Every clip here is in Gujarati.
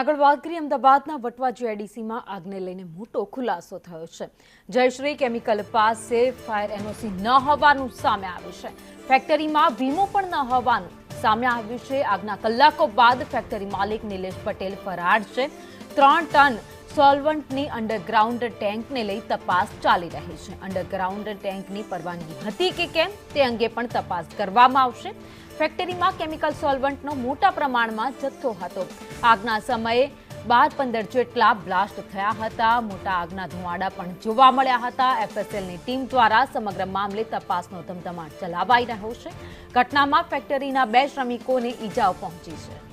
આગળ વાત કરીએ અમદાવાદના વટવા જીઆઈડીસીમાં આગને લઈને મોટો ખુલાસો થયો છે। જયશ્રી કેમિકલ પાસે ફાયર એનઓસી ન હોવાનું સામે આવ્યું છે। ફેક્ટરીમાં વીમો પણ ન હોવાનું સામે આવ્યું છે। આગના કલાકો બાદ ફેક્ટરી માલિક નિલેશ પટેલ ફરાર છે। 3 ટન સોલ્વન્ટની અંડરગ્રાઉન્ડ ટેન્કને લઈ તપાસ ચાલી રહી છે। અંડરગ્રાઉન્ડ ટેન્કની પરવાનગી હતી કે કેમ તે અંગે પણ તપાસ કરવામાં આવશે। ફેક્ટરીમાં કેમિકલ સોલ્વન્ટનો મોટા પ્રમાણમાં જથ્થો હતો। આગના સમયે 12-15 જેટલા બ્લાસ્ટ થયા હતા। મોટા આગના ધુમાડા પણ જોવા મળ્યા હતા। એફએસએલની ટીમ દ્વારા સમગ્ર મામલે તપાસનો ધમધમાટ ચલાવાઈ રહ્યો છે। ઘટનામાં ફેક્ટરીના 2 શ્રમિકોને ઈજાઓ પહોંચી છે।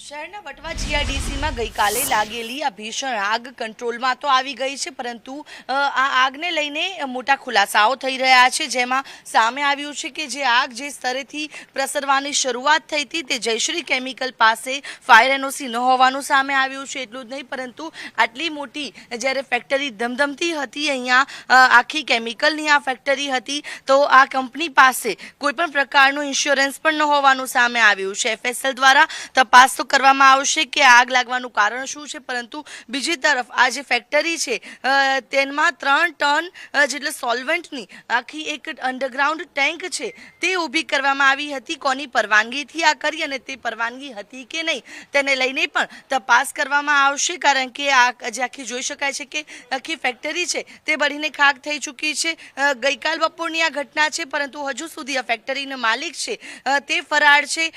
શહેરના વટવા જીઆઈડીસીમાં ગઈકાલે લાગેલી આ ભીષણ આગ કંટ્રોલમાં તો આવી ગઈ છે, પરંતુ આ આગને લઈને મોટા ખુલાસાઓ થઈ રહ્યા છે। જેમાં સામે આવ્યું છે કે જે આગ જે સ્તરેથી પ્રસરવાની શરૂઆત થઈ હતી તે જયશ્રી કેમિકલ પાસે ફાયર એનઓસી ન હોવાનું સામે આવ્યું છે। એટલું જ નહીં, પરંતુ આટલી મોટી જ્યારે ફેક્ટરી ધમધમતી હતી, અહીંયા આખી કેમિકલની આ ફેક્ટરી હતી, તો આ કંપની પાસે કોઈપણ પ્રકારનું ઇન્સ્યોરન્સ પણ ન હોવાનું સામે આવ્યું છે। એફએસએલ દ્વારા તપાસ તો કરવામાં આવશે કે આગ લાગવાનું કારણ શું છે, પરંતુ બીજી તરફ આ જે ફેક્ટરી છે તેમાં 3 ટન જેટલા સોલ્વન્ટની આખી એક અંડરગ્રાઉન્ડ ટેન્ક છે તે ઊભી કરવામાં આવી હતી। કોની પરવાનગીથી આ કરી અને તે પરવાનગી હતી કે નહીં તેને લઈને પણ તપાસ કરવામાં આવશે, કારણ કે આ જે આખી જોઈ શકાય છે કે આખી ફેક્ટરી છે તે બળીને ખાખ થઈ ચૂકી છે। ગઈકાલ બપોરની આ ઘટના છે, પરંતુ હજુ સુધી આ ફેક્ટરીનો માલિક છે તે ફરાર છે।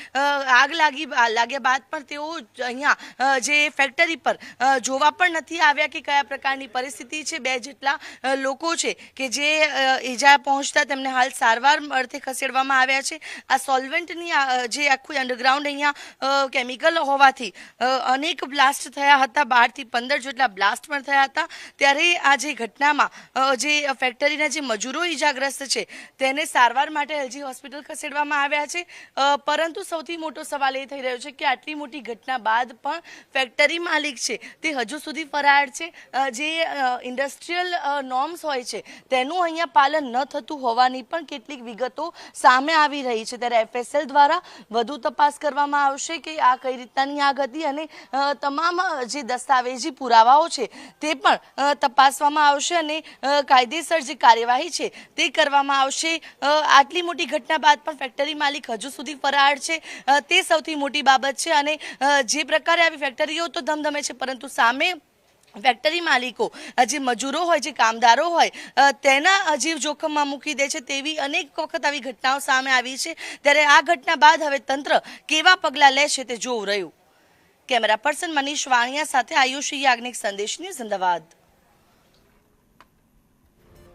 આગ લાગ્યા બાદ પણ તેઓ અહીંયા જે ફેક્ટરી પર જોવા પણ નથી આવ્યા કે કયા પ્રકારની પરિસ્થિતિ છે। 2 જેટલા લોકો છે કે જે ઈજા પહોંચતા તેમને હાલ સારવાર અર્થે ખસેડવામાં આવ્યા છે। આ સોલ્વન્ટની જે આખું અંડરગ્રાઉન્ડ અહીંયા કેમિકલ હોવાથી અનેક બ્લાસ્ટ થયા હતા। 12 થી 15 જેટલા બ્લાસ્ટ પણ થયા હતા। ત્યારે આ જે ઘટનામાં જે ફેક્ટરીના જે મજૂરો ઈજાગ્રસ્ત છે તેને સારવાર માટે એલજી હોસ્પિટલ ખસેડવામાં આવ્યા છે। પરંતુ સૌથી મોટો સવાલ એ થઈ રહ્યો છે કે આટલી મોટી ઘટના બાદ પણ ફેક્ટરી માલિક છે તે હજુ સુધી ફરાર છે। જે ઇન્ડસ્ટ્રીયલ નોર્મ્સ હોય છે તેનું અહીંયા પાલન ન થતું હોવાની પણ કેટલીક વિગતો સામે આવી રહી છે। ત્યારે એફએસએલ દ્વારા વધુ તપાસ કરવામાં આવશે કે આ કઈ રીતની આગ હતી અને તમામ જે દસ્તાવેજી પુરાવાઓ છે તે પણ તપાસવામાં આવશે અને કાયદેસર જે કાર્યવાહી છે તે કરવામાં આવશે। આટલી મોટી ઘટના બાદ પણ ફેક્ટરી માલિક હજુ સુધી ફરાર છે તે સૌથી મોટી બાબત છે। અને જે પ્રકારે આવી ફેક્ટરીઓ તો ધમધમે છે, પરંતુ સામે ફેક્ટરી માલિકો જે મજૂરો હોય, જે કામદારો હોય તેના જીવ જોખમમાં મૂકી દે છે તેવી અનેક વખત આવી ઘટનાઓ સામે આવી છે। ત્યારે આ ઘટના બાદ હવે તંત્ર કેવા પગલાં લેશે તે જોવું રહ્યું। કેમેરા પર્સન મનીષ વાણિયા સાથે આયુષી યાજ્ઞિક, સંદેશ ન્યૂઝ, અમદાવાદ।